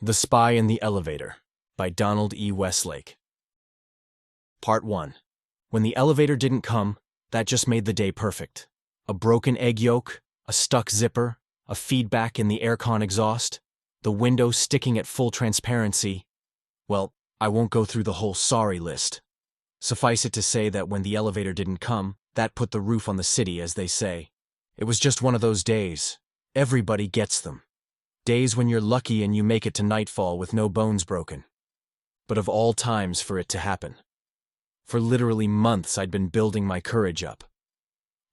The Spy in the Elevator by Donald E. Westlake. Part 1. When the elevator didn't come, that just made the day perfect. A broken egg yolk, a stuck zipper, a feedback in the aircon exhaust, the window sticking at full transparency. Well, I won't go through the whole sorry list. Suffice it to say that when the elevator didn't come, that put the roof on the city, as they say. It was just one of those days. Everybody gets them. Days when you're lucky and you make it to nightfall with no bones broken. But of all times for it to happen. For literally months I'd been building my courage up.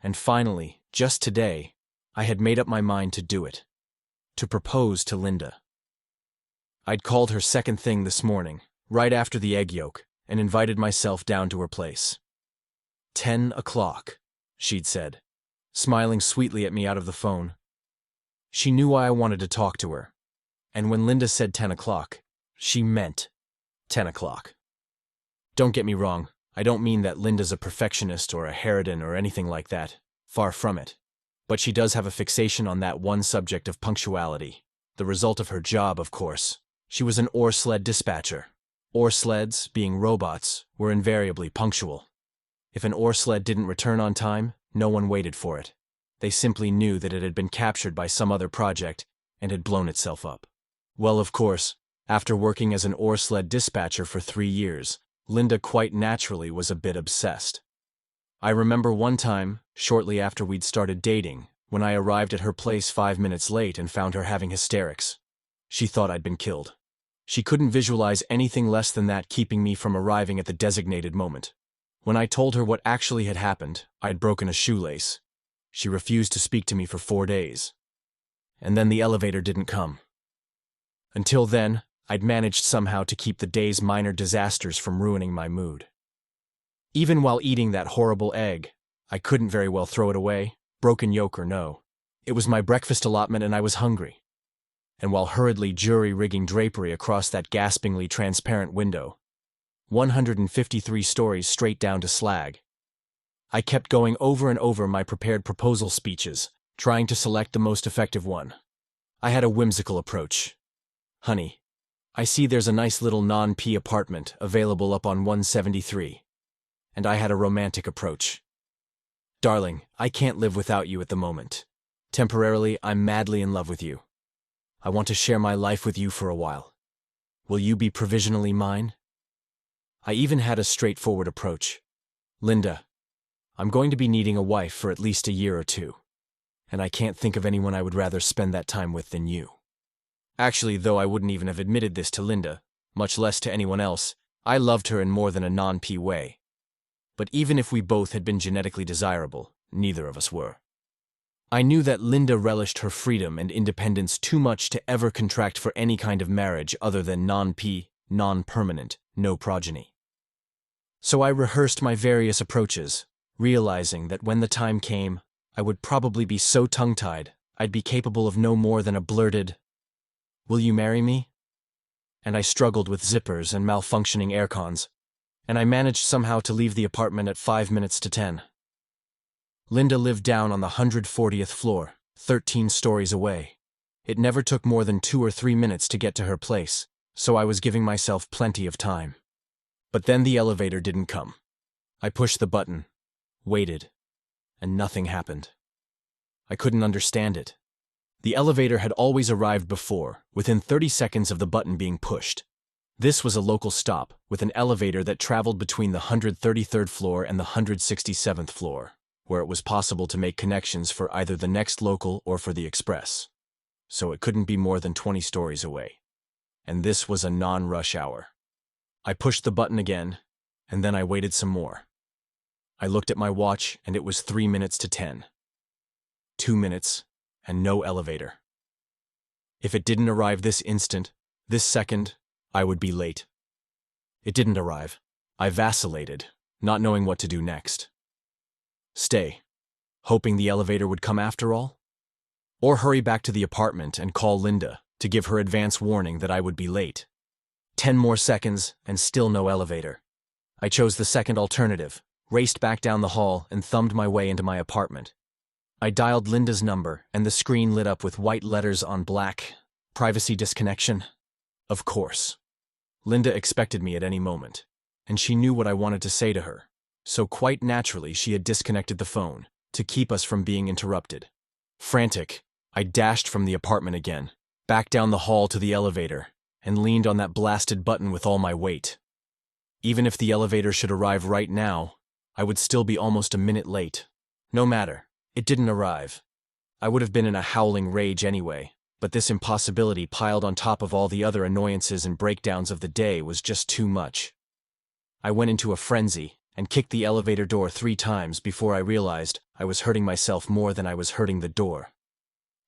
And finally, just today, I had made up my mind to do it. To propose to Linda. I'd called her second thing this morning, right after the egg yolk, and invited myself down to her place. 10 o'clock, she'd said, smiling sweetly at me out of the phone. She knew why I wanted to talk to her, and when Linda said 10 o'clock, she meant 10 o'clock. Don't get me wrong, I don't mean that Linda's a perfectionist or a harridan or anything like that, far from it. But she does have a fixation on that one subject of punctuality, the result of her job, of course. She was an ore sled dispatcher. Ore sleds, being robots, were invariably punctual. If an ore sled didn't return on time, no one waited for it. They simply knew that it had been captured by some other project and had blown itself up. Well, of course, after working as an ore sled dispatcher for 3 years, Linda quite naturally was a bit obsessed. I remember one time, shortly after we'd started dating, when I arrived at her place 5 minutes late and found her having hysterics. She thought I'd been killed. She couldn't visualize anything less than that keeping me from arriving at the designated moment. When I told her what actually had happened, I'd broken a shoelace. She refused to speak to me for 4 days. And then the elevator didn't come. Until then, I'd managed somehow to keep the day's minor disasters from ruining my mood. Even while eating that horrible egg, I couldn't very well throw it away, broken yolk or no. It was my breakfast allotment and I was hungry. And while hurriedly jury-rigging drapery across that gaspingly transparent window, 153 stories straight down to slag, I kept going over and over my prepared proposal speeches, trying to select the most effective one. I had a whimsical approach. Honey, I see there's a nice little non-P apartment available up on 173. And I had a romantic approach. Darling, I can't live without you at the moment. Temporarily, I'm madly in love with you. I want to share my life with you for a while. Will you be provisionally mine? I even had a straightforward approach. Linda, I'm going to be needing a wife for at least a year or two, and I can't think of anyone I would rather spend that time with than you. Actually, though I wouldn't even have admitted this to Linda, much less to anyone else, I loved her in more than a non-P way. But even if we both had been genetically desirable, neither of us were. I knew that Linda relished her freedom and independence too much to ever contract for any kind of marriage other than non-P, non-permanent, no progeny. So I rehearsed my various approaches, realizing that when the time came, I would probably be so tongue-tied, I'd be capable of no more than a blurted, "Will you marry me?" And I struggled with zippers and malfunctioning aircons, and I managed somehow to leave the apartment at 5 minutes to 10. Linda lived down on the 140th floor, 13 stories away. It never took more than 2 or 3 minutes to get to her place, so I was giving myself plenty of time. But then the elevator didn't come. I pushed the button, waited, and nothing happened. I couldn't understand it. The elevator had always arrived before, within 30 seconds of the button being pushed. This was a local stop, with an elevator that traveled between the 133rd floor and the 167th floor, where it was possible to make connections for either the next local or for the express. So it couldn't be more than 20 stories away. And this was a non-rush hour. I pushed the button again, and then I waited some more. I looked at my watch, and it was 3 minutes to 10. 2 minutes, and no elevator. If it didn't arrive this instant, this second, I would be late. It didn't arrive. I vacillated, not knowing what to do next. Stay, hoping the elevator would come after all? Or hurry back to the apartment and call Linda to give her advance warning that I would be late. 10 more seconds, and still no elevator. I chose the second alternative, raced back down the hall, and thumbed my way into my apartment. I dialed Linda's number, and the screen lit up with white letters on black. Privacy disconnection. Of course. Linda expected me at any moment, and she knew what I wanted to say to her, so quite naturally she had disconnected the phone to keep us from being interrupted. Frantic, I dashed from the apartment again, back down the hall to the elevator, and leaned on that blasted button with all my weight. Even if the elevator should arrive right now, I would still be almost a minute late. No matter, it didn't arrive. I would have been in a howling rage anyway, but this impossibility piled on top of all the other annoyances and breakdowns of the day was just too much. I went into a frenzy and kicked the elevator door 3 times before I realized I was hurting myself more than I was hurting the door.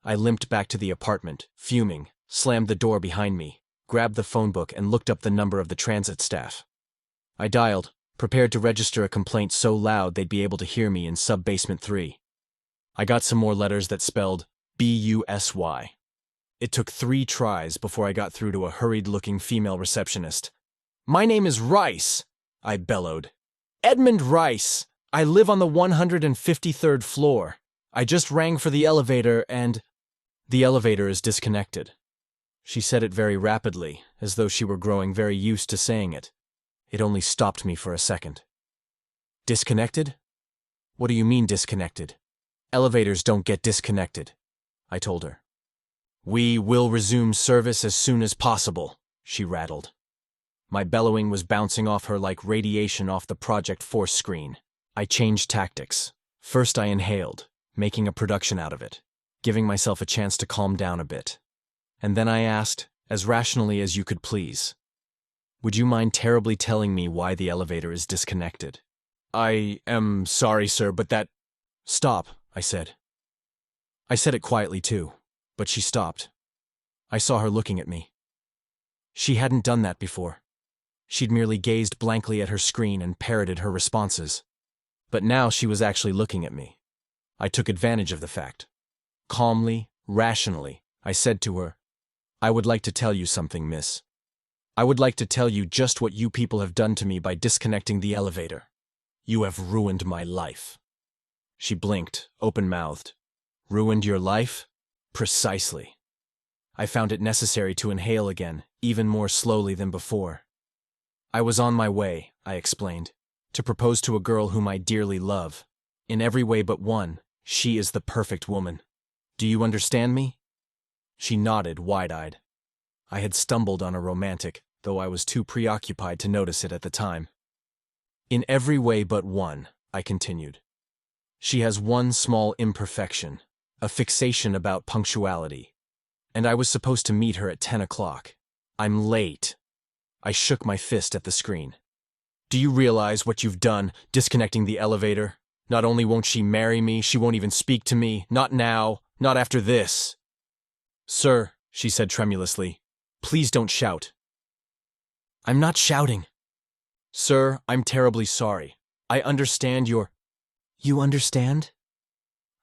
I limped back to the apartment, fuming, slammed the door behind me, grabbed the phone book and looked up the number of the transit staff. I dialed, prepared to register a complaint so loud they'd be able to hear me in sub-basement 3. I got some more letters that spelled BUSY. It took 3 tries before I got through to a hurried-looking female receptionist. "My name is Rice," I bellowed. "Edmund Rice. I live on the 153rd floor. I just rang for the elevator and—" "The elevator is disconnected." She said it very rapidly, as though she were growing very used to saying it. It only stopped me for a second. "Disconnected? What do you mean disconnected? Elevators don't get disconnected," I told her. "We will resume service as soon as possible," she rattled. My bellowing was bouncing off her like radiation off the Project Force screen. I changed tactics. First I inhaled, making a production out of it, giving myself a chance to calm down a bit. And then I asked, as rationally as you could please, "Would you mind terribly telling me why the elevator is disconnected?" "I am sorry, sir, but that—" "Stop," I said. I said it quietly too, but she stopped. I saw her looking at me. She hadn't done that before. She'd merely gazed blankly at her screen and parroted her responses. But now she was actually looking at me. I took advantage of the fact. Calmly, rationally, I said to her, "I would like to tell you something, miss. I would like to tell you just what you people have done to me by disconnecting the elevator. You have ruined my life." She blinked, open-mouthed. "Ruined your life?" "Precisely." I found it necessary to inhale again, even more slowly than before. "I was on my way," I explained, "to propose to a girl whom I dearly love. In every way but one, she is the perfect woman. Do you understand me?" She nodded, wide-eyed. I had stumbled on a romantic, though I was too preoccupied to notice it at the time. "In every way but one," I continued. "She has one small imperfection, a fixation about punctuality. And I was supposed to meet her at 10 o'clock. I'm late." I shook my fist at the screen. "Do you realize what you've done, disconnecting the elevator? Not only won't she marry me, she won't even speak to me. Not now. Not after this." "Sir," she said tremulously, "please don't shout." "I'm not shouting." "Sir, I'm terribly sorry. I understand your—" "You understand?"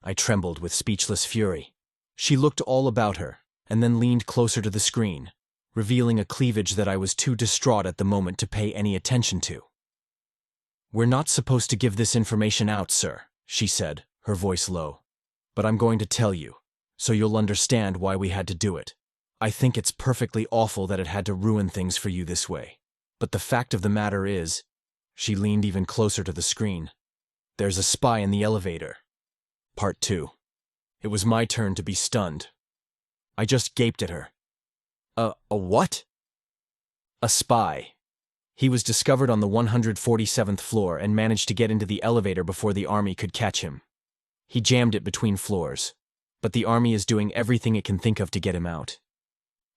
I trembled with speechless fury. She looked all about her, and then leaned closer to the screen, revealing a cleavage that I was too distraught at the moment to pay any attention to. "We're not supposed to give this information out, sir," she said, her voice low. "But I'm going to tell you, so you'll understand why we had to do it. I think it's perfectly awful that it had to ruin things for you this way. But the fact of the matter is," she leaned even closer to the screen, "there's a spy in the elevator." Part 2. It was my turn to be stunned. I just gaped at her. A what?" "A spy. He was discovered on the 147th floor and managed to get into the elevator before the army could catch him. He jammed it between floors, but the army is doing everything it can think of to get him out."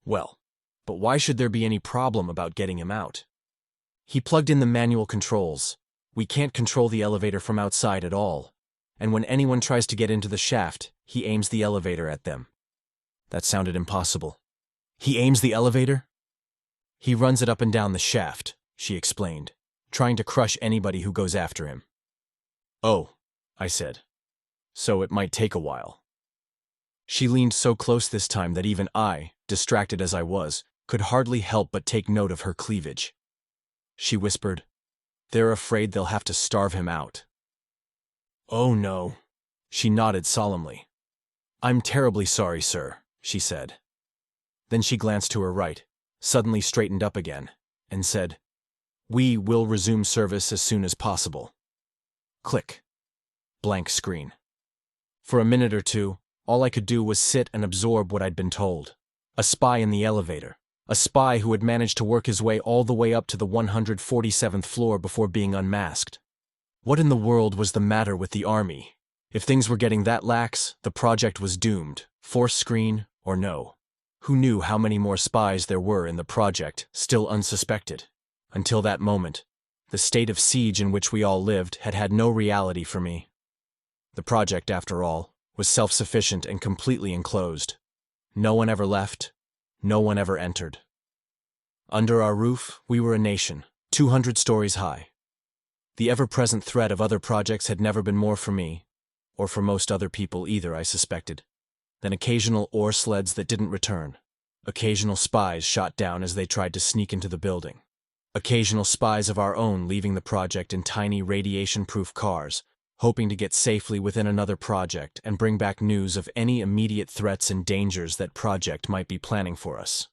"Well, but why should there be any problem about getting him out?" "He plugged in the manual controls. We can't control the elevator from outside at all. And when anyone tries to get into the shaft, he aims the elevator at them." That sounded impossible. "He aims the elevator?" "He runs it up and down the shaft," she explained, trying to crush anybody who goes after him. "Oh," I said. "So it might take a while." She leaned so close this time that even I, distracted as I was, could hardly help but take note of her cleavage. She whispered, "They're afraid they'll have to starve him out." "Oh no." She nodded solemnly. "I'm terribly sorry, sir," she said. Then she glanced to her right. suddenly straightened up again, and said, "We will resume service as soon as possible." Click. Blank screen. For a minute or two, all I could do was sit and absorb what I'd been told. A spy in the elevator. A spy who had managed to work his way all the way up to the 147th floor before being unmasked. What in the world was the matter with the army? If things were getting that lax, the project was doomed, force screen or no. Who knew how many more spies there were in the project, still unsuspected? Until that moment, the state of siege in which we all lived had had no reality for me. The project, after all, was self-sufficient and completely enclosed. No one ever left, no one ever entered. Under our roof, we were a nation, 200 stories high. The ever-present threat of other projects had never been more for me, or for most other people either, I suspected, than occasional ore sleds that didn't return, occasional spies shot down as they tried to sneak into the building, occasional spies of our own leaving the project in tiny radiation-proof cars, hoping to get safely within another project and bring back news of any immediate threats and dangers that project might be planning for us.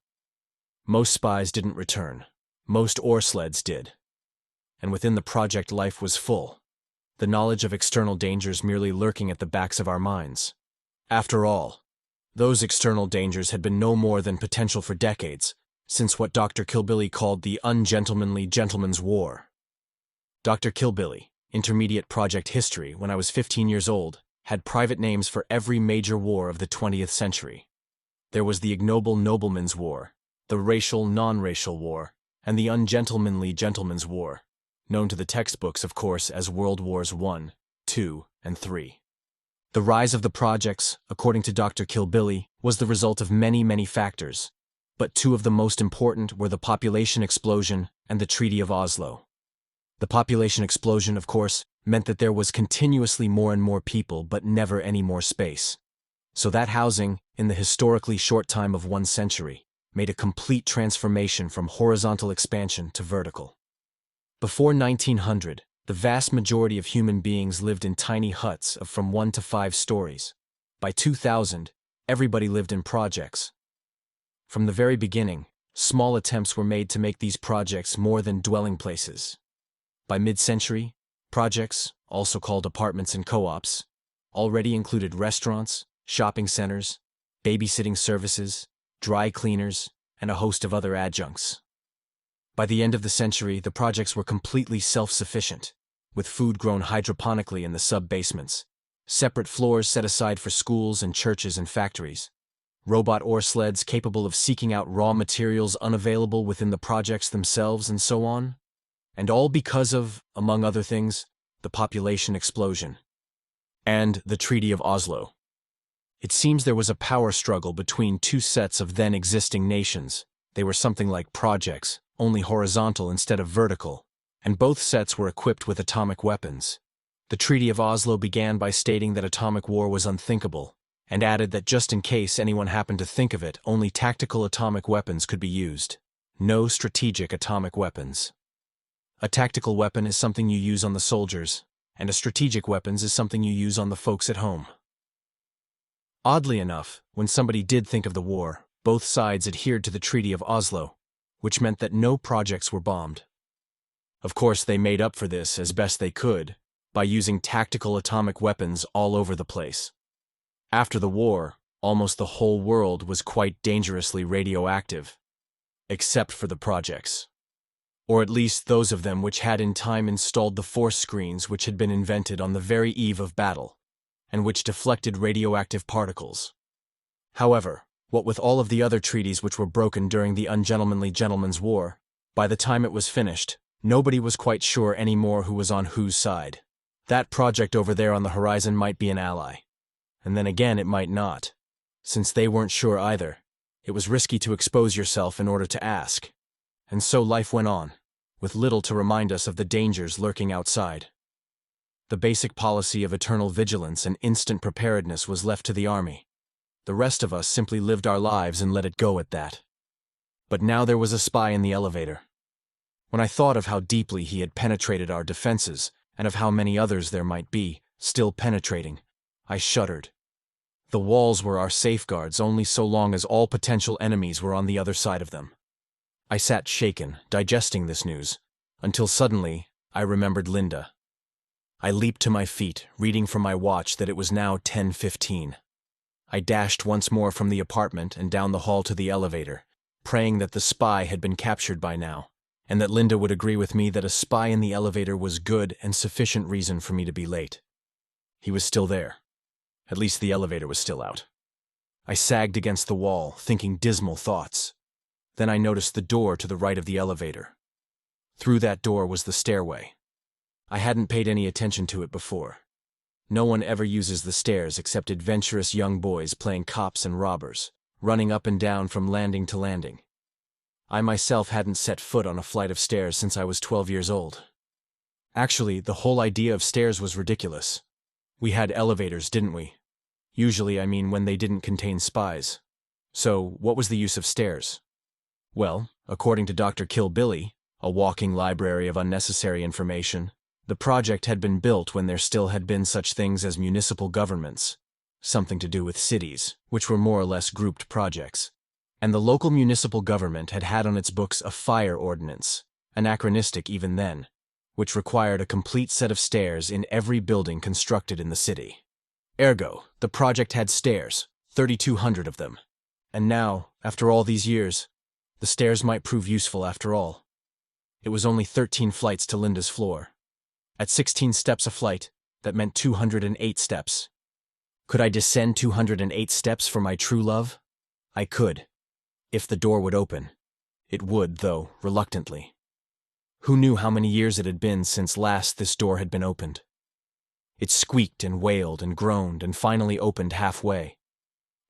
Most spies didn't return. Most ore sleds did. And within the project, life was full. The knowledge of external dangers merely lurking at the backs of our minds. After all, those external dangers had been no more than potential for decades, since what Dr. Kilbilly called the ungentlemanly gentleman's war. Dr. Kilbilly, Intermediate Project History, when I was 15 years old, had private names for every major war of the 20th century. There was the ignoble nobleman's war, the racial non-racial war, and the ungentlemanly gentleman's war, known to the textbooks, of course, as World Wars I, II, and III. The rise of the projects, according to Dr. Kilbilly, was the result of many, many factors, but two of the most important were the population explosion and the Treaty of Oslo. The population explosion, of course, meant that there was continuously more and more people, but never any more space. So that housing, in the historically short time of 1 century, made a complete transformation from horizontal expansion to vertical. Before 1900, the vast majority of human beings lived in tiny huts of from 1 to 5 stories. By 2000, everybody lived in projects. From the very beginning, small attempts were made to make these projects more than dwelling places. By mid-century, projects, also called apartments and co-ops, already included restaurants, shopping centers, babysitting services, dry cleaners, and a host of other adjuncts. By the end of the century, the projects were completely self-sufficient, with food grown hydroponically in the sub-basements, separate floors set aside for schools and churches and factories, robot ore sleds capable of seeking out raw materials unavailable within the projects themselves, and so on. And all because of, among other things, the population explosion and the Treaty of Oslo. It seems there was a power struggle between two sets of then existing nations. They were something like projects, only horizontal instead of vertical, and both sets were equipped with atomic weapons. The Treaty of Oslo began by stating that atomic war was unthinkable, and added that just in case anyone happened to think of it, only tactical atomic weapons could be used. No strategic atomic weapons. A tactical weapon is something you use on the soldiers, and a strategic weapons is something you use on the folks at home. Oddly enough, when somebody did think of the war, both sides adhered to the Treaty of Oslo, which meant that no projects were bombed. Of course, they made up for this as best they could by using tactical atomic weapons all over the place. After the war, almost the whole world was quite dangerously radioactive, except for the projects. Or at least those of them which had in time installed the force screens which had been invented on the very eve of battle, and which deflected radioactive particles. However, what with all of the other treaties which were broken during the ungentlemanly gentleman's war, by the time it was finished, nobody was quite sure anymore who was on whose side. That project over there on the horizon might be an ally, and then again it might not. Since they weren't sure either, it was risky to expose yourself in order to ask. And so life went on, with little to remind us of the dangers lurking outside. The basic policy of eternal vigilance and instant preparedness was left to the army. The rest of us simply lived our lives and let it go at that. But now there was a spy in the elevator. When I thought of how deeply he had penetrated our defenses, and of how many others there might be, still penetrating, I shuddered. The walls were our safeguards only so long as all potential enemies were on the other side of them. I sat shaken, digesting this news, until suddenly I remembered Linda. I leaped to my feet, reading from my watch that it was now 10:15. I dashed once more from the apartment and down the hall to the elevator, praying that the spy had been captured by now, and that Linda would agree with me that a spy in the elevator was good and sufficient reason for me to be late. He was still there. At least the elevator was still out. I sagged against the wall, thinking dismal thoughts. Then I noticed the door to the right of the elevator. Through that door was the stairway. I hadn't paid any attention to it before. No one ever uses the stairs except adventurous young boys playing cops and robbers, running up and down from landing to landing. I myself hadn't set foot on a flight of stairs since I was 12 years old. Actually, the whole idea of stairs was ridiculous. We had elevators, didn't we? Usually, I mean when they didn't contain spies. So, what was the use of stairs? Well, according to Dr. Kill Billy, a walking library of unnecessary information, the project had been built when there still had been such things as municipal governments, something to do with cities, which were more or less grouped projects. And the local municipal government had had on its books a fire ordinance, anachronistic even then, which required a complete set of stairs in every building constructed in the city. Ergo, the project had stairs, 3,200 of them. And now, after all these years, the stairs might prove useful after all. It was only 13 flights to Linda's floor. At 16 steps a flight, that meant 208 steps. Could I descend 208 steps for my true love? I could, if the door would open. It would, though, reluctantly. Who knew how many years it had been since last this door had been opened? It squeaked and wailed and groaned and finally opened halfway.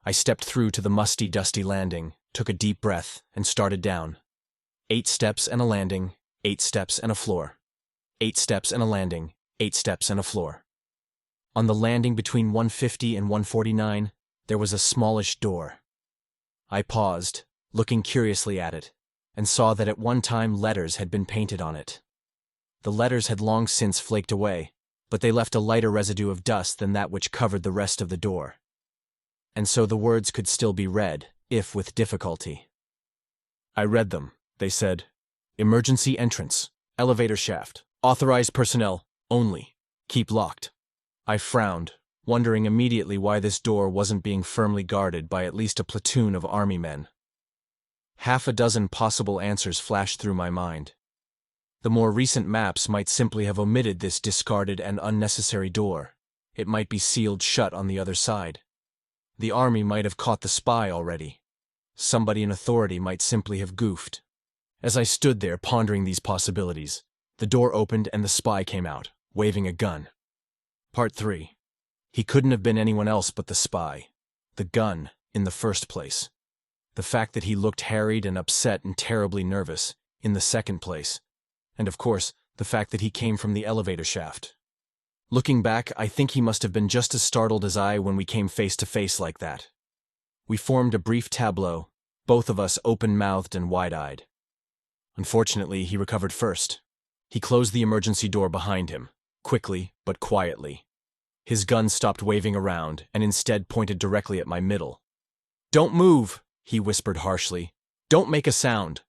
I stepped through to the musty, dusty landing, took a deep breath, and started down. 8 steps and a landing, 8 steps and a floor. 8 steps and a landing, 8 steps and a floor. On the landing between 150 and 149, there was a smallish door. I paused, looking curiously at it, and saw that at one time letters had been painted on it. The letters had long since flaked away, but they left a lighter residue of dust than that which covered the rest of the door. And so the words could still be read, if with difficulty. I read them. They said, "Emergency entrance, elevator shaft, authorized personnel, only, keep locked." I frowned, wondering immediately why this door wasn't being firmly guarded by at least a platoon of army men. Half a dozen possible answers flashed through my mind. The more recent maps might simply have omitted this discarded and unnecessary door. It might be sealed shut on the other side. The army might have caught the spy already. Somebody in authority might simply have goofed. As I stood there pondering these possibilities, the door opened and the spy came out, waving a gun. Part 3. He couldn't have been anyone else but the spy. The gun, in the first place. The fact that he looked harried and upset and terribly nervous, in the second place. And of course, the fact that he came from the elevator shaft. Looking back, I think he must have been just as startled as I when we came face to face like that. We formed a brief tableau, both of us open-mouthed and wide-eyed. Unfortunately, he recovered first. He closed the emergency door behind him, quickly but quietly. His gun stopped waving around and instead pointed directly at my middle. "Don't move," he whispered harshly. "Don't make a sound."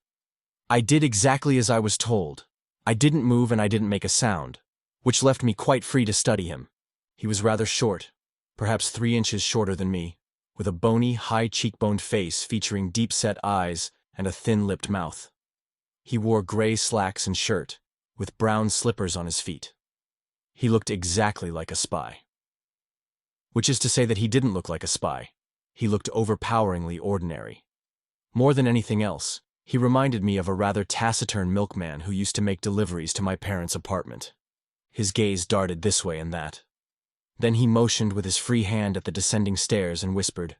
I did exactly as I was told. I didn't move and I didn't make a sound, which left me quite free to study him. He was rather short, perhaps 3 inches shorter than me, with a bony, high-cheekboned face featuring deep-set eyes and a thin-lipped mouth. He wore gray slacks and shirt, with brown slippers on his feet. He looked exactly like a spy. Which is to say that he didn't look like a spy. He looked overpoweringly ordinary. More than anything else, he reminded me of a rather taciturn milkman who used to make deliveries to my parents' apartment. His gaze darted this way and that. Then he motioned with his free hand at the descending stairs and whispered,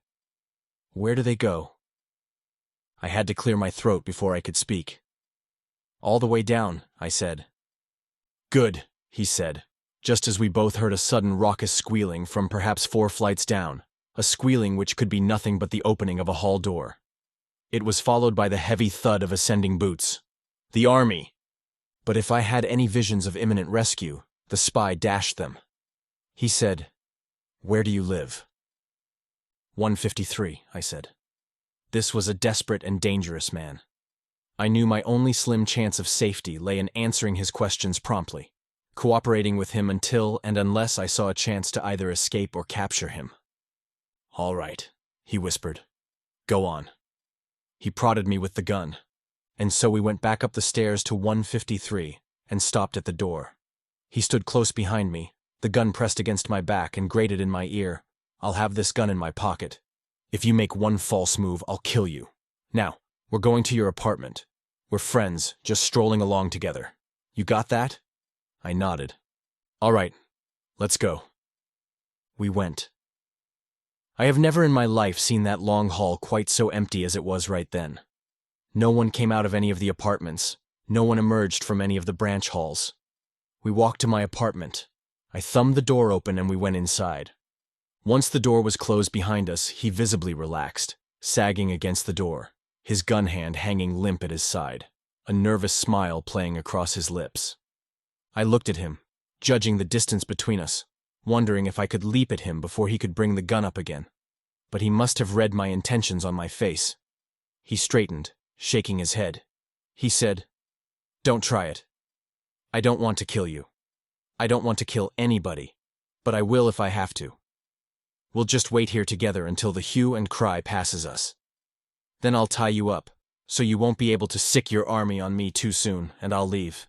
"Where do they go?" I had to clear my throat before I could speak. "All the way down," I said. "Good," he said, just as we both heard a sudden raucous squealing from perhaps 4 flights down, a squealing which could be nothing but the opening of a hall door. It was followed by the heavy thud of ascending boots. The army! But if I had any visions of imminent rescue, the spy dashed them. He said, "Where do you live?" 153, I said. This was a desperate and dangerous man. I knew my only slim chance of safety lay in answering his questions promptly, cooperating with him until and unless I saw a chance to either escape or capture him. "All right," he whispered. "Go on." He prodded me with the gun, and so we went back up the stairs to 153 and stopped at the door. He stood close behind me, the gun pressed against my back, and grated in my ear, "I'll have this gun in my pocket. If you make one false move, I'll kill you. Now, we're going to your apartment. We're friends, just strolling along together. You got that?" I nodded. "All right, let's go." We went. I have never in my life seen that long hall quite so empty as it was right then. No one came out of any of the apartments. No one emerged from any of the branch halls. We walked to my apartment. I thumbed the door open and we went inside. Once the door was closed behind us, he visibly relaxed, sagging against the door, his gun hand hanging limp at his side, a nervous smile playing across his lips. I looked at him, judging the distance between us, wondering if I could leap at him before he could bring the gun up again. But he must have read my intentions on my face. He straightened, shaking his head. He said, "Don't try it. I don't want to kill you. I don't want to kill anybody, but I will if I have to. We'll just wait here together until the hue and cry passes us. Then I'll tie you up, so you won't be able to sick your army on me too soon, and I'll leave.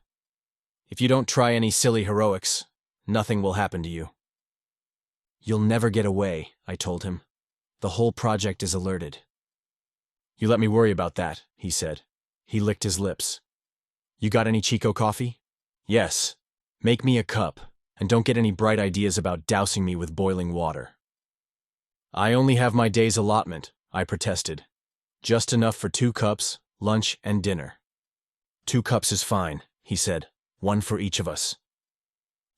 If you don't try any silly heroics, nothing will happen to you." "You'll never get away," I told him. "The whole project is alerted." "You let me worry about that," he said. He licked his lips. "You got any Chico coffee?" "Yes. Make me a cup, and don't get any bright ideas about dousing me with boiling water." "I only have my day's allotment," I protested. "Just enough for 2 cups, lunch, and dinner." "2 cups is fine," he said. "One for each of us."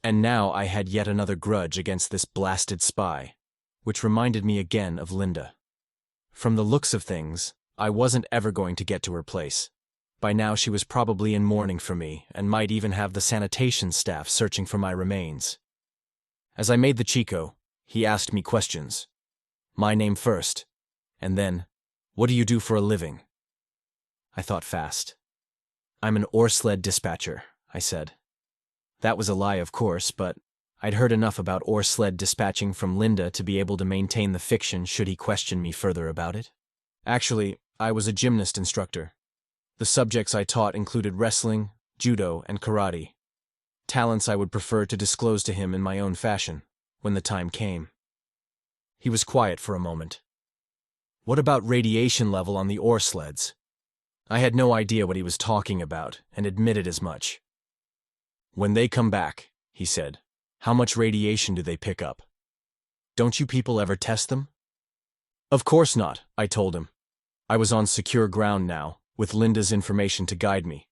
And now I had yet another grudge against this blasted spy, which reminded me again of Linda. From the looks of things, I wasn't ever going to get to her place. By now she was probably in mourning for me and might even have the sanitation staff searching for my remains. As I made the Chico, he asked me questions. My name first, and then, "What do you do for a living?" I thought fast. "I'm an ore sled dispatcher," I said. That was a lie, of course, but I'd heard enough about ore sled dispatching from Linda to be able to maintain the fiction should he question me further about it. Actually, I was a gymnast instructor. The subjects I taught included wrestling, judo, and karate. Talents I would prefer to disclose to him in my own fashion, when the time came. He was quiet for a moment. "What about radiation level on the ore sleds?" I had no idea what he was talking about, and admitted as much. "When they come back," he said, "how much radiation do they pick up? Don't you people ever test them?" "Of course not," I told him. I was on secure ground now, with Linda's information to guide me.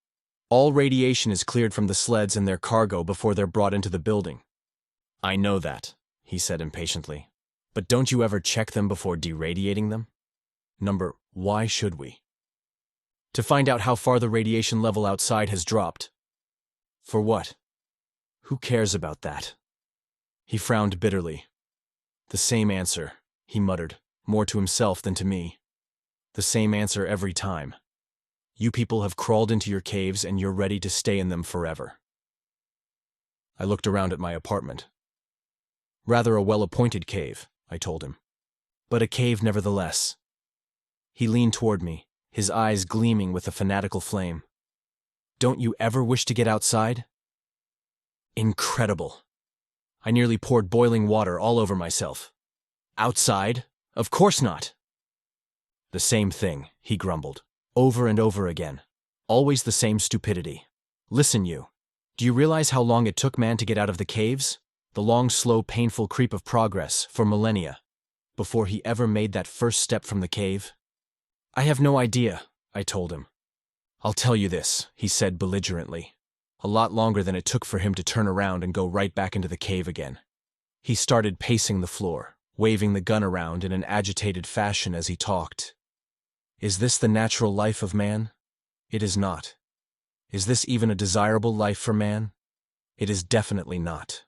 "All radiation is cleared from the sleds and their cargo before they're brought into the building." "I know that," he said impatiently. "But don't you ever check them before deradiating them?" Why should we?" "To find out how far the radiation level outside has dropped." "For what?" "Who cares about that?" He frowned bitterly. "The same answer," he muttered, more to himself than to me. "The same answer every time. You people have crawled into your caves and you're ready to stay in them forever." I looked around at my apartment. "Rather a well-appointed cave," I told him. "But a cave nevertheless." He leaned toward me, his eyes gleaming with a fanatical flame. "Don't you ever wish to get outside?" Incredible. I nearly poured boiling water all over myself. "Outside? Of course not." "The same thing," he grumbled, over and over again. "Always the same stupidity. Listen, you. Do you realize how long it took man to get out of the caves? The long, slow, painful creep of progress for millennia, before he ever made that first step from the cave?" "I have no idea," I told him. "I'll tell you this," he said belligerently. "A lot longer than it took for him to turn around and go right back into the cave again." He started pacing the floor, waving the gun around in an agitated fashion as he talked. "Is this the natural life of man? It is not. Is this even a desirable life for man? It is definitely not."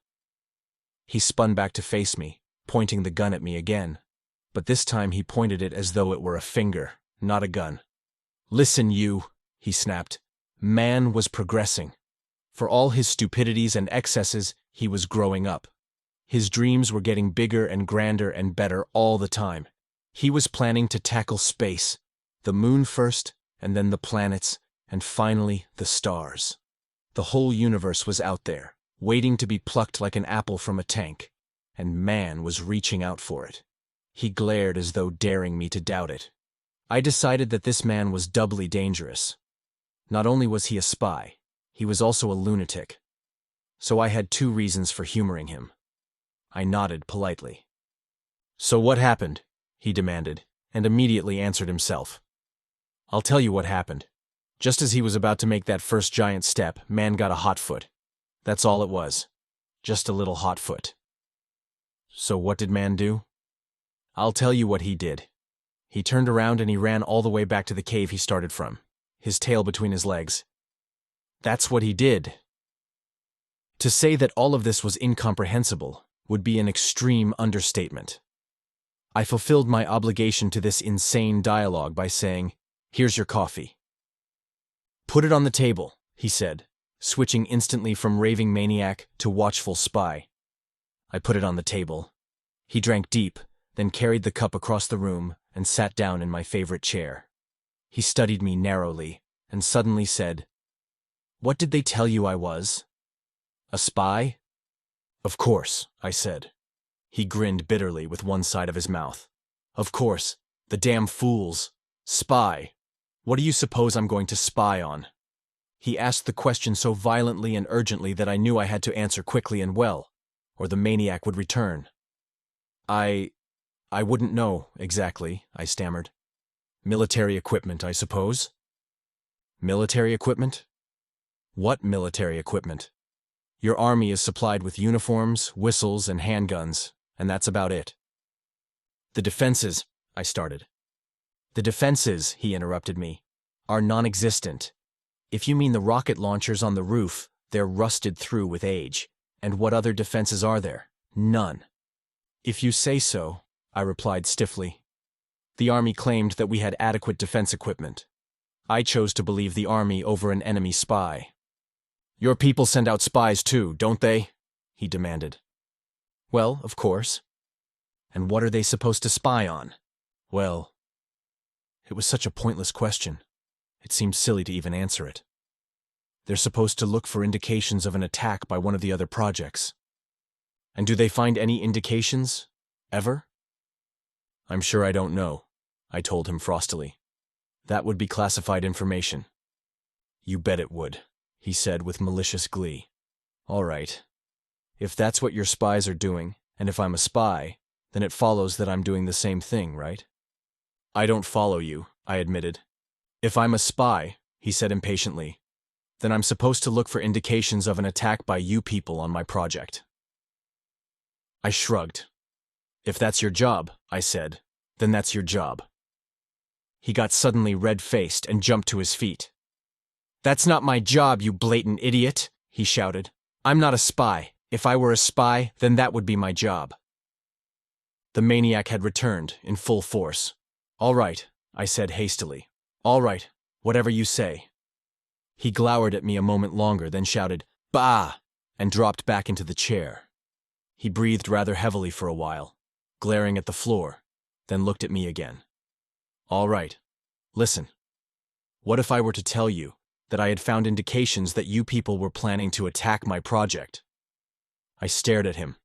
He spun back to face me, pointing the gun at me again, but this time he pointed it as though it were a finger, not a gun. "Listen, you," he snapped. Man was progressing. For all his stupidities and excesses, he was growing up. His dreams were getting bigger and grander and better all the time. He was planning to tackle space, the moon first, and then the planets, and finally the stars. The whole universe was out there, waiting to be plucked like an apple from a tank, and man was reaching out for it. He glared as though daring me to doubt it. I decided that this man was doubly dangerous. Not only was he a spy, he was also a lunatic. So I had 2 reasons for humoring him. I nodded politely. "So what happened?" he demanded, and immediately answered himself. "I'll tell you what happened. Just as he was about to make that first giant step, man got a hot foot. That's all it was. Just a little hot foot." "So what did man do?" "I'll tell you what he did. He turned around and he ran all the way back to the cave he started from, his tail between his legs. That's what he did." To say that all of this was incomprehensible would be an extreme understatement. I fulfilled my obligation to this insane dialogue by saying, "Here's your coffee." "Put it on the table," he said, switching instantly from raving maniac to watchful spy. I put it on the table. He drank deep, then carried the cup across the room and sat down in my favorite chair. He studied me narrowly and suddenly said, "What did they tell you I was? A spy?" "Of course," I said. He grinned bitterly with one side of his mouth. "Of course, the damn fools. Spy. What do you suppose I'm going to spy on?" He asked the question so violently and urgently that I knew I had to answer quickly and well, or the maniac would return. I wouldn't know, exactly," I stammered. "Military equipment, I suppose." "Military equipment? What military equipment? Your army is supplied with uniforms, whistles, and handguns, and that's about it." "The defenses," I started. "The defenses," he interrupted me, "are non-existent. If you mean the rocket launchers on the roof, they're rusted through with age. And what other defenses are there? None." "If you say so," I replied stiffly. "The army claimed that we had adequate defense equipment. I chose to believe the army over an enemy spy." "Your people send out spies too, don't they?" he demanded. "Well, of course." "And what are they supposed to spy on?" "Well..." It was such a pointless question. It seemed silly to even answer it. "They're supposed to look for indications of an attack by one of the other projects." "And do they find any indications? Ever?" "I'm sure I don't know," I told him frostily. "That would be classified information." "You bet it would," he said with malicious glee. "All right. If that's what your spies are doing, and if I'm a spy, then it follows that I'm doing the same thing, right?" "I don't follow you," I admitted. "If I'm a spy," he said impatiently, "then I'm supposed to look for indications of an attack by you people on my project." I shrugged. "If that's your job," I said, "then that's your job." He got suddenly red-faced and jumped to his feet. "That's not my job, you blatant idiot," he shouted. "I'm not a spy. If I were a spy, then that would be my job." The maniac had returned, in full force. "All right," I said hastily. "All right, whatever you say." He glowered at me a moment longer, then shouted, "Bah!" and dropped back into the chair. He breathed rather heavily for a while, glaring at the floor, then looked at me again. "All right, listen. What if I were to tell you that I had found indications that you people were planning to attack my project?" I stared at him.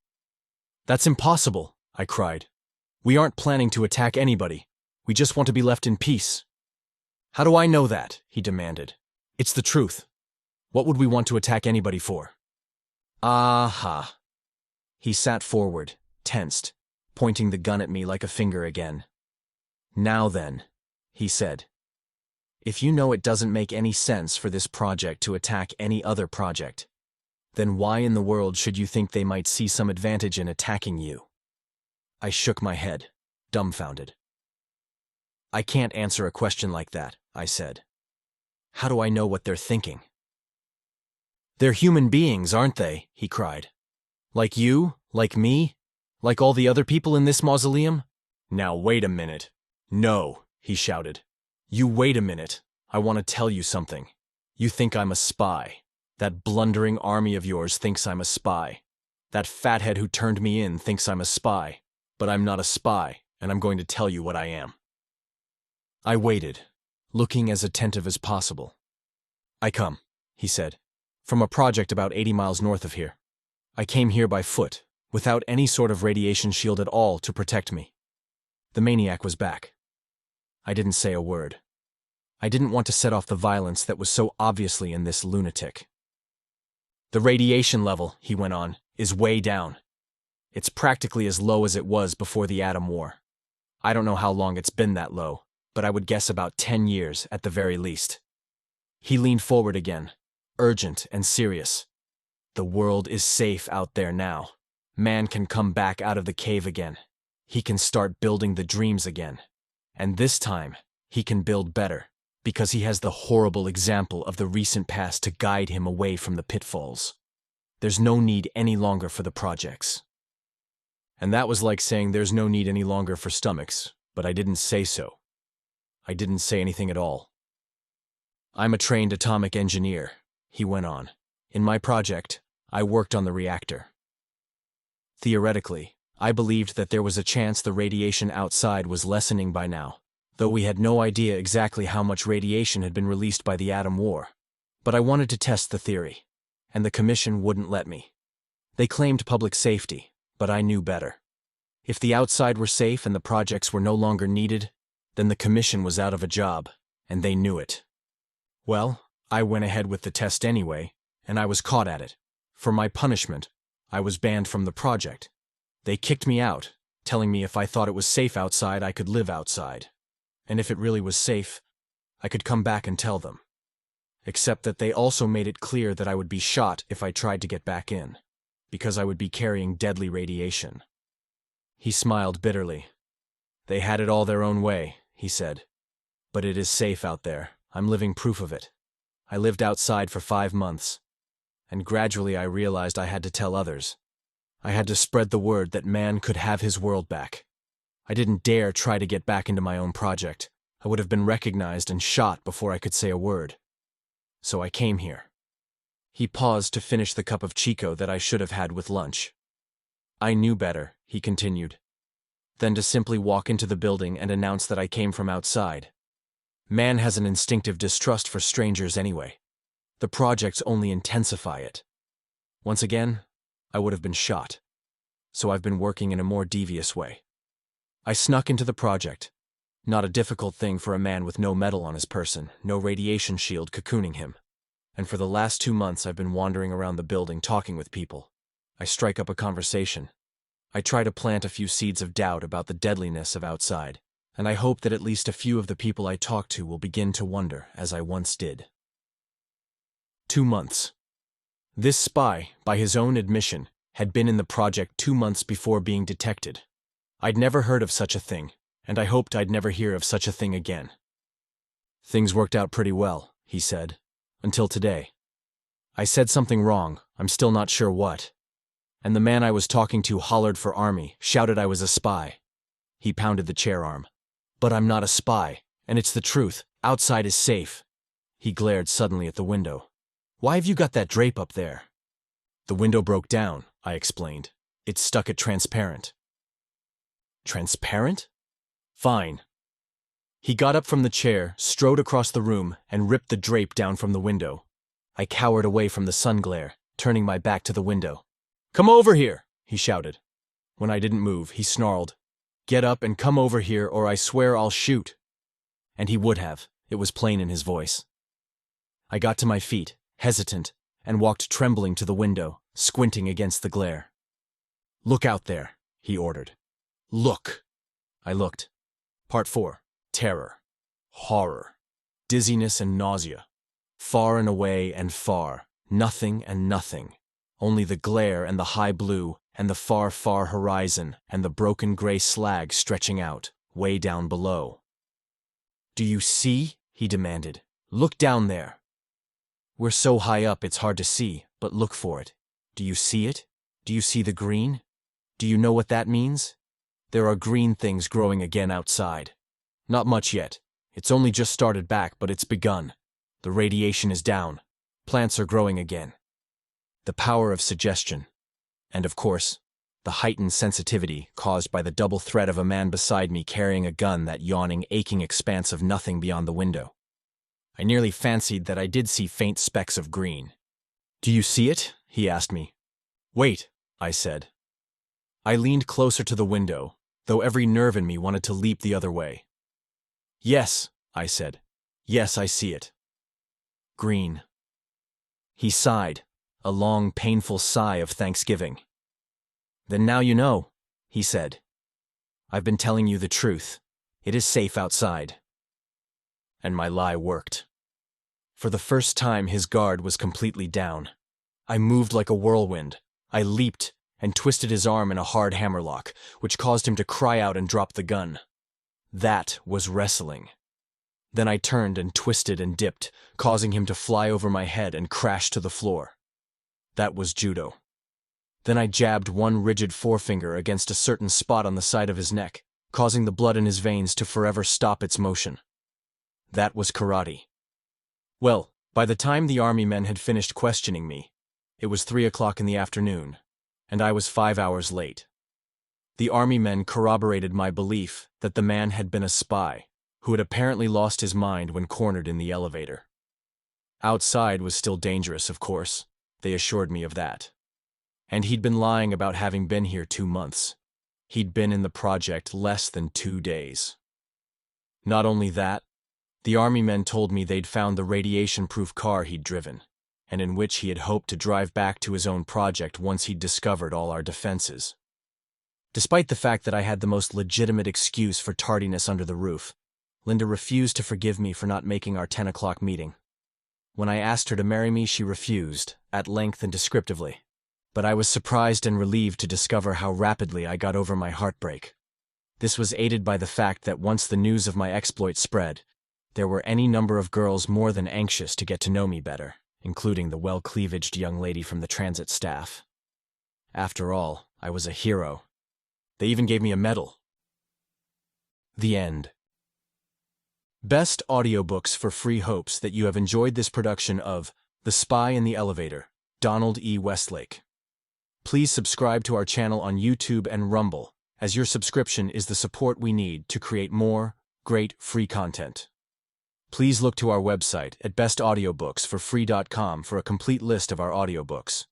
"That's impossible," I cried. "We aren't planning to attack anybody. We just want to be left in peace." "How do I know that?" he demanded. "It's the truth. What would we want to attack anybody for?" "Aha." He sat forward, tensed, pointing the gun at me like a finger again. "Now then," he said. "If you know it doesn't make any sense for this project to attack any other project, then why in the world should you think they might see some advantage in attacking you?" I shook my head, dumbfounded. "I can't answer a question like that," I said. "How do I know what they're thinking?" "They're human beings, aren't they?" he cried. "Like you, like me, like all the other people in this mausoleum?" "Now wait a minute." "No," he shouted. "You wait a minute. I want to tell you something. You think I'm a spy. That blundering army of yours thinks I'm a spy. That fathead who turned me in thinks I'm a spy. But I'm not a spy, and I'm going to tell you what I am. I waited, looking as attentive as possible. I come, he said, from a project about 80 miles north of here. I came here by foot, without any sort of radiation shield at all to protect me. The maniac was back. I didn't say a word. I didn't want to set off the violence that was so obviously in this lunatic. The radiation level, he went on, is way down. It's practically as low as it was before the atom war. I don't know how long it's been that low, but I would guess about 10 years at the very least. He leaned forward again, urgent and serious. The world is safe out there now. Man can come back out of the cave again. He can start building the dreams again. And this time, he can build better, because he has the horrible example of the recent past to guide him away from the pitfalls. There's no need any longer for the projects. And that was like saying there's no need any longer for stomachs, but I didn't say so. I didn't say anything at all. I'm a trained atomic engineer, he went on. In my project, I worked on the reactor. Theoretically, I believed that there was a chance the radiation outside was lessening by now, though we had no idea exactly how much radiation had been released by the atom war. But I wanted to test the theory, and the commission wouldn't let me. They claimed public safety, but I knew better. If the outside were safe and the projects were no longer needed, then the commission was out of a job, and they knew it. Well, I went ahead with the test anyway, and I was caught at it. For my punishment, I was banned from the project. They kicked me out, telling me if I thought it was safe outside, I could live outside. And if it really was safe, I could come back and tell them. Except that they also made it clear that I would be shot if I tried to get back in, because I would be carrying deadly radiation. He smiled bitterly. They had it all their own way, he said. But it is safe out there. I'm living proof of it. I lived outside for 5 months. And gradually I realized I had to tell others. I had to spread the word that man could have his world back. I didn't dare try to get back into my own project. I would have been recognized and shot before I could say a word. So I came here. He paused to finish the cup of Chico that I should have had with lunch. I knew better, he continued, than to simply walk into the building and announce that I came from outside. Man has an instinctive distrust for strangers anyway. The projects only intensify it. Once again, I would have been shot. So I've been working in a more devious way. I snuck into the project. Not a difficult thing for a man with no metal on his person, no radiation shield cocooning him. And for the last 2 months I've been wandering around the building talking with people. I strike up a conversation. I try to plant a few seeds of doubt about the deadliness of outside, and I hope that at least a few of the people I talk to will begin to wonder, as I once did. 2 months. This spy, by his own admission, had been in the project 2 months before being detected. I'd never heard of such a thing, and I hoped I'd never hear of such a thing again. Things worked out pretty well, he said, until today. I said something wrong, I'm still not sure what. And the man I was talking to hollered for army, shouted I was a spy. He pounded the chair arm. But I'm not a spy, and it's the truth. Outside is safe. He glared suddenly at the window. Why have you got that drape up there? The window broke down, I explained. It's stuck at transparent. Transparent? Fine. He got up from the chair, strode across the room, and ripped the drape down from the window. I cowered away from the sun glare, turning my back to the window. Come over here, he shouted. When I didn't move, he snarled, Get up and come over here or I swear I'll shoot. And he would have, it was plain in his voice. I got to my feet, hesitant, and walked trembling to the window, squinting against the glare. Look out there, he ordered. Look. I looked. Part 4. Terror. Horror. Dizziness and nausea. Far and away and far. Nothing and nothing. Only the glare and the high blue and the far, far horizon and the broken gray slag stretching out, way down below. Do you see? He demanded. Look down there. We're so high up it's hard to see, but look for it. Do you see it? Do you see the green? Do you know what that means? There are green things growing again outside. Not much yet. It's only just started back, but it's begun. The radiation is down. Plants are growing again. The power of suggestion. And of course, the heightened sensitivity caused by the double threat of a man beside me carrying a gun, that yawning, aching expanse of nothing beyond the window. I nearly fancied that I did see faint specks of green. "Do you see it?" he asked me. "Wait," I said. I leaned closer to the window, though every nerve in me wanted to leap the other way. "Yes," I said. "Yes, I see it. Green." He sighed, a long, painful sigh of thanksgiving. "Then now you know," he said. "I've been telling you the truth. It is safe outside." And my lie worked. For the first time, his guard was completely down. I moved like a whirlwind. I leaped and twisted his arm in a hard hammerlock, which caused him to cry out and drop the gun. That was wrestling. Then I turned and twisted and dipped, causing him to fly over my head and crash to the floor. That was judo. Then I jabbed one rigid forefinger against a certain spot on the side of his neck, causing the blood in his veins to forever stop its motion. That was karate. Well, by the time the army men had finished questioning me, it was 3 o'clock in the afternoon, and I was 5 hours late. The army men corroborated my belief that the man had been a spy, who had apparently lost his mind when cornered in the elevator. Outside was still dangerous, of course. They assured me of that. And he'd been lying about having been here 2 months. He'd been in the project less than 2 days. Not only that, the army men told me they'd found the radiation-proof car he'd driven, and in which he had hoped to drive back to his own project once he'd discovered all our defenses. Despite the fact that I had the most legitimate excuse for tardiness under the roof, Linda refused to forgive me for not making our 10 o'clock meeting. When I asked her to marry me, she refused, at length and descriptively. But I was surprised and relieved to discover how rapidly I got over my heartbreak. This was aided by the fact that once the news of my exploit spread, there were any number of girls more than anxious to get to know me better, including the well-cleavaged young lady from the transit staff. After all, I was a hero. They even gave me a medal. The end. Best audiobooks for free. Hopes that you have enjoyed this production of The Spy in the Elevator, Donald E. Westlake. Please subscribe to our channel on YouTube and Rumble, as your subscription is the support we need to create more great free content. Please look to our website at bestaudiobooksforfree.com for a complete list of our audiobooks.